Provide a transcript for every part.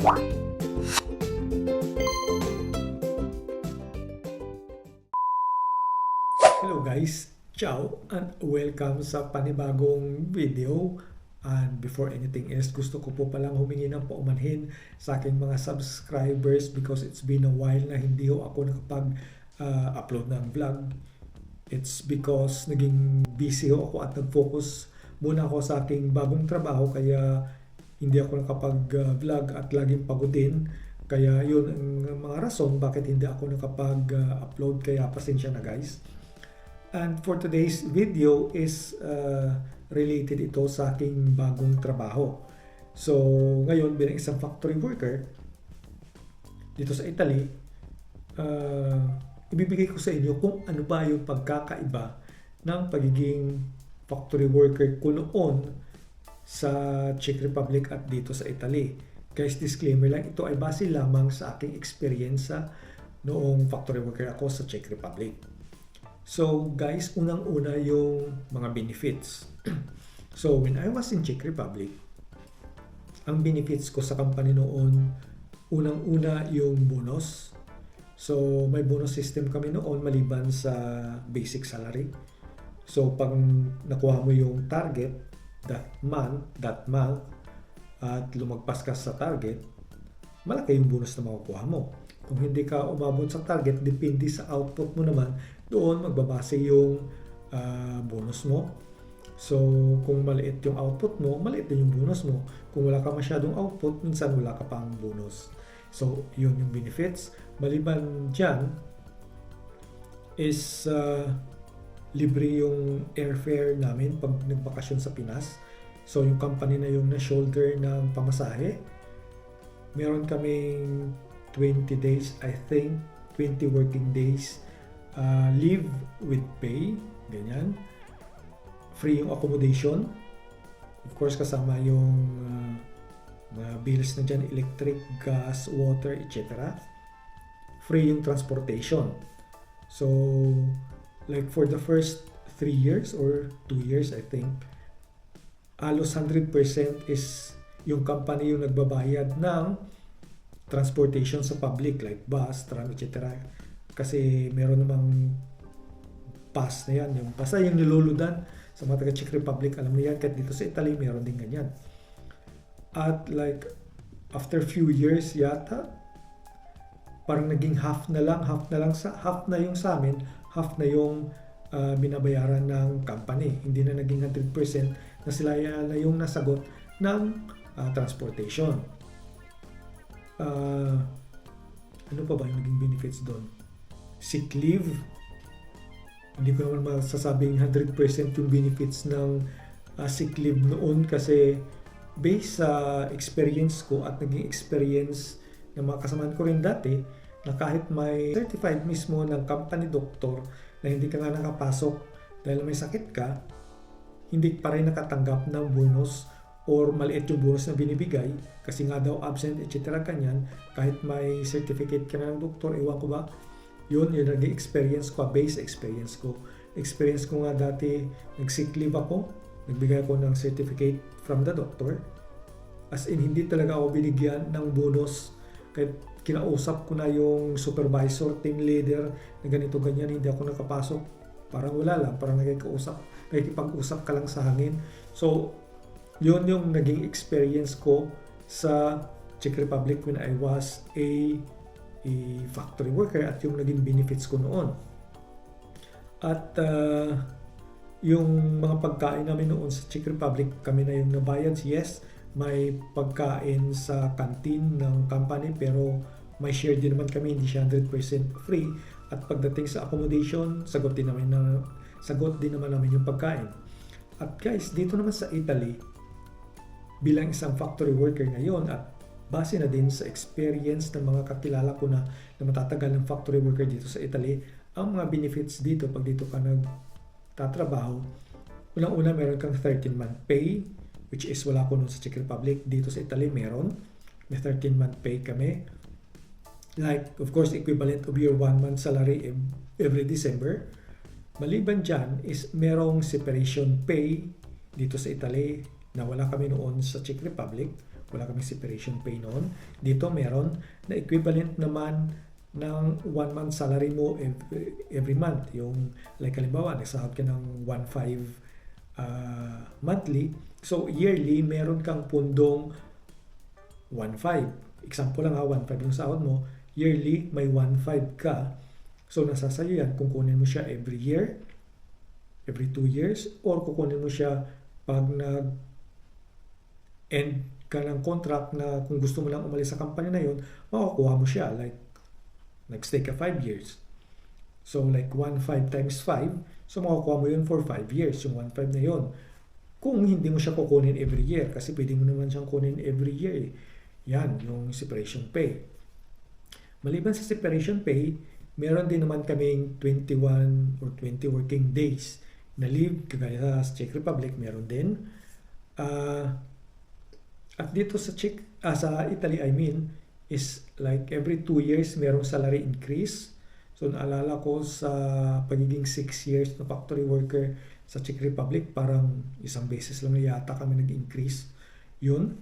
Hello guys, ciao and welcome sa panibagong video. And before anything else, gusto ko po palang humingi ng paumanhin sa aking mga subscribers because it's been a while na hindi ako nakapag-upload ng vlog. It's because naging busy ako at nag-focus muna ako sa aking bagong trabaho kaya hindi ako nakapag-vlog at laging pagodin. Kaya yun ang mga rason bakit hindi ako nakapag-upload, kaya pasensya na guys. And for today's video is related ito sa aking bagong trabaho. So, ngayon bilang isang factory worker dito sa Italy, ibibigay ko sa inyo kung ano ba yung pagkakaiba ng pagiging factory worker ko noon sa Czech Republic at dito sa Italy. Guys, disclaimer lang, ito ay base lamang sa aking experience noong factory worker ako sa Czech Republic. So guys, unang-una yung mga benefits. So when I was in Czech Republic, ang benefits ko sa company noon, unang-una yung bonus. So may bonus system kami noon maliban sa basic salary. So pag nakuha mo yung target that month at lumagpas ka sa target, malaki yung bonus na makukuha mo. Kung hindi ka umabot sa target, depende sa output mo naman, doon magbabase yung bonus mo. So, kung maliit yung output mo, maliit din yung bonus mo. Kung wala ka masyadong output, minsan wala ka pang bonus. So, yun yung benefits. Maliban dyan, is libre yung airfare namin pag nagbakasyon sa Pinas. So, yung company na yung na-shoulder ng pamasahe. Meron kaming 20 days, I think, 20 working days leave with pay, ganyan. Free yung accommodation. Of course, kasama yung mga bills na dyan, electric, gas, water, etc. Free yung transportation. So, like for the first 3 years or 2 years, I think, halos 100% is yung company yung nagbabayad ng transportation sa public like bus, tram, etc. Kasi meron namang pass na yan. Yung basta yung niluludan sa mga taga Czech Republic, alam mo yan, kahit dito sa Italy meron din ganyan. At like after few years yata, parang naging half na yung sa amin, half na yung binabayaran ng company. Hindi na naging 100% na sila na yung nasagot ng transportation. Ano pa ba yung naging benefits doon? Sick leave. Hindi ko naman masasabing 100% yung benefits ng sick leave noon kasi based sa experience ko at naging experience ng mga kasamahan ko rin dati na kahit may certified mismo ng company doctor na hindi ka nga nakapasok dahil may sakit ka, hindi pa rin nakatanggap ng bonus or maliit yung bonus na binibigay kasi nga daw absent, etc. kanyan, kahit may certificate ka na ng doktor, ewan ko ba, yun yung naging experience ko, base experience ko. Experience ko nga dati, nag-sick leave ako, nagbigay ako ng certificate from the doctor. As in, hindi talaga ako binigyan ng bonus. Kahit kinausap ko na yung supervisor, team leader, na ganito ganyan, hindi ako nakapasok. Parang wala lang, parang nakikipag-usap ka lang sa hangin. So, yun yung naging experience ko sa Czech Republic when I was a factory worker at yung naging benefits ko noon. At yung mga pagkain namin noon sa Czech Republic, kami na yung nabayad. Yes, may pagkain sa canteen ng company pero may share din naman kami, hindi siya 100% free. At pagdating sa accommodation, sagot din naman namin yung pagkain. At guys, dito naman sa Italy, bilang isang factory worker ngayon at base na din sa experience ng mga kakilala ko na matatagal ng factory worker dito sa Italy, ang mga benefits dito pag dito ka nagtatrabaho, unang-una meron kang 13-month pay, which is wala ko nun sa Czech Republic. Dito sa Italy may 13-month pay kami. Like, of course, equivalent of your 1-month salary every December. Maliban dyan is merong separation pay dito sa Italy na wala kami noon sa Czech Republic. Wala kaming separation pay noon. Dito meron na equivalent naman ng 1 month salary mo every month. Yung like halimbawa, nagsahod ka ng 1.5 monthly. So yearly, meron kang pundong 1.5. Example lang 1.5 yung sahod mo. Yearly, may 1.5 ka. So nasa sayo yan kung kunin mo siya every year, every 2 years, or kukunin mo siya pag nag-end ka ng contract na kung gusto mo lang umalis sa company na yun, makukuha mo siya. Like, nag-stay ka 5 years. So, like 1.5 times 5, so makukuha mo yun for 5 years, yung 1.5 na yun. Kung hindi mo siya kukunin every year, kasi pwede mo naman siyang kunin every year. Yan, yung separation pay. Maliban sa separation pay, meron din naman kaming 21 or 20 working days na leave, kagaya sa Czech Republic, meron din. At dito sa Italy, is like every 2 years merong salary increase. So naalala ko sa pagiging 6 years na factory worker sa Czech Republic, parang isang beses lang na yata kami nag-increase yun.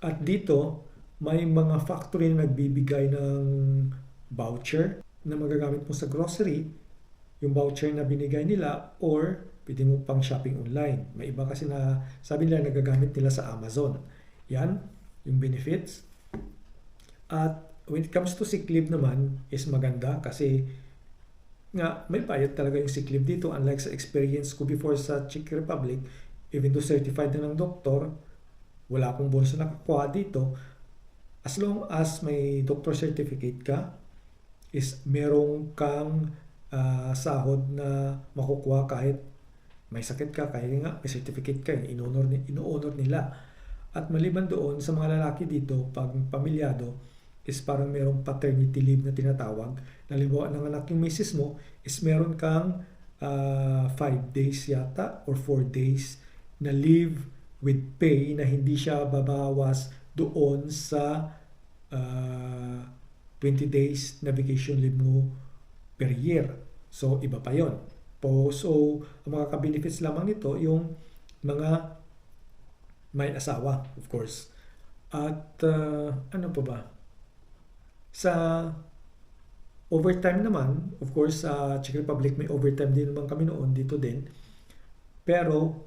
At dito, may mga factory na nagbibigay ng voucher na magagamit mo sa grocery, yung voucher na binigay nila, or pwede mo pang shopping online. May iba kasi na sabi nila nagagamit nila sa Amazon. Yan, yung benefits. At when it comes to sick leave naman, is maganda kasi nga may bayad talaga yung sick leave dito. Unlike sa experience ko before sa Czech Republic, even though certified na ng doktor, wala akong bonus na nakakuha dito. As long as may doctor certificate ka, is merong kang sahod na makukuha kahit may sakit ka, kaya nga may certificate ka, ino-honor nila. At maliban doon, sa mga lalaki dito, pag pamilyado, is parang merong paternity leave na tinatawag. Halimbawa ng anak yung misis mo, is meron kang 5 days yata or 4 days na leave with pay na hindi siya babawas doon sa 20 days na vacation leave mo per year. So, iba pa yon. So, ang mga ka-benefits lamang nito, yung mga may asawa, of course. At ano pa ba? Sa overtime naman, of course, sa Czech Republic, may overtime din naman kami noon, dito din. Pero,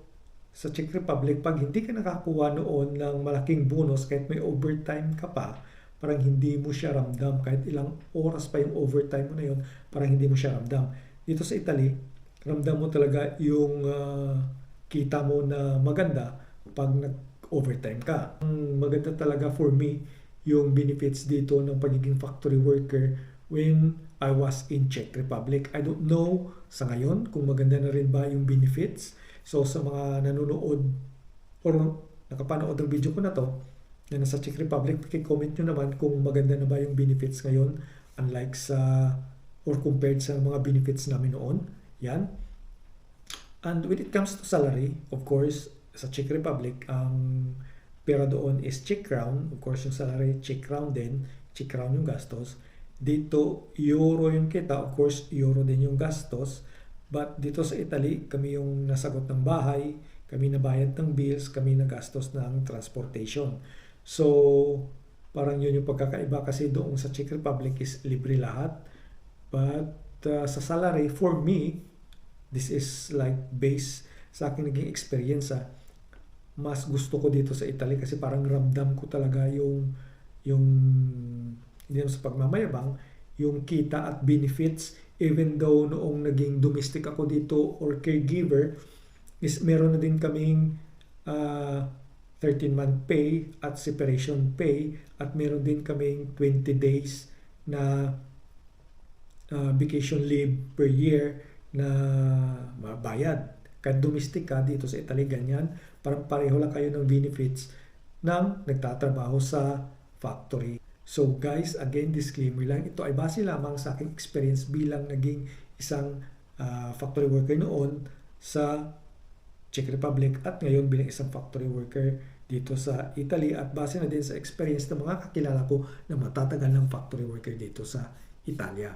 sa Czech Republic, pag hindi ka nakakuha noon ng malaking bonus, kahit may overtime ka pa, parang hindi mo siya ramdam. Kahit ilang oras pa yung overtime mo na yun, parang hindi mo siya ramdam. Dito sa Italy, ramdam mo talaga yung kita mo na maganda pag nag-overtime ka. Maganda talaga for me yung benefits dito ng pagiging factory worker when I was in Czech Republic. I don't know sa ngayon kung maganda na rin ba yung benefits. So sa mga nanonood or nakapanood ng video ko na to, na nasa Czech Republic, paki-comment nyo naman kung maganda na ba yung benefits ngayon unlike sa or compared sa mga benefits namin noon. Yan. And when it comes to salary, of course, sa Czech Republic, ang pera doon is Czech crown. Of course, yung salary, Czech crown din. Czech crown yung gastos. Dito, euro yung kita. Of course, euro din yung gastos. But dito sa Italy, kami yung nasagot ng bahay, kami nabayad ng bills, kami nagastos ng transportation. So, parang yun yung pagkakaiba kasi doon sa Czech Republic is libre lahat. But sa salary, for me, this is like based sa aking naging experience. Mas gusto ko dito sa Italy kasi parang ramdam ko talaga yung hindi naman sa pagmamayabang, yung kita at benefits. Even though noong naging domestic ako dito or caregiver, is meron na din kaming 13-month pay at separation pay at meron din kaming 20 days na vacation leave per year na mabayad. Kahit domestic ka dito sa Italy, ganyan. Parang pareho lang kayo ng benefits ng nagtatrabaho sa factory. So guys, again, disclaimer lang. Ito ay base lamang sa aking experience bilang naging isang factory worker noon sa Czech Republic at ngayon bilang isang factory worker dito sa Italy at base na din sa experience ng mga kakilala ko na matatagal ng factory worker dito sa Italia.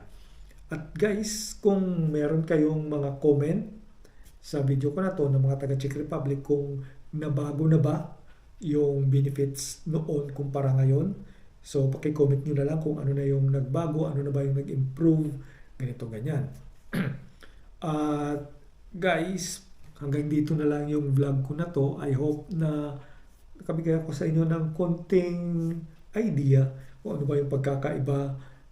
At guys, kung meron kayong mga comment sa video ko na to ng mga taga Czech Republic kung nabago na ba yung benefits noon kumpara ngayon. So, paki-comment nyo na lang kung ano na yung nagbago, ano na ba yung nag-improve, ganito, ganyan. At guys, hanggang dito na lang yung vlog ko na to. I hope na nakabigay ako sa inyo ng konting idea kung ano ba yung pagkakaiba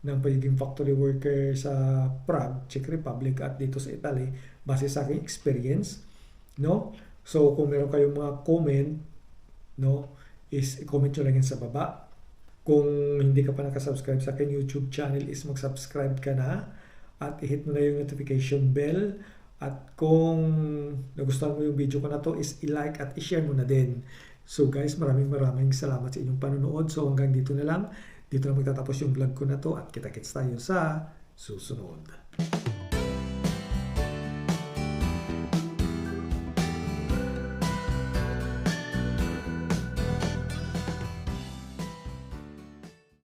ng pagiging factory worker sa Prague, Czech Republic at dito sa Italy base sa aking experience, no? So kung meron kayong mga comment, no, is i-comment nyo lang yan sa baba. Kung hindi ka pa nakasubscribe sa akin YouTube channel is mag-subscribe ka na at i-hit mo na yung notification bell. At kung nagustuhan mo yung video ko na to is i-like at i-share mo na din. So guys, maraming salamat sa inyong panonood. So hanggang dito na lang. Dito na magtatapos yung vlog ko na to at kita-kits tayo sa susunod.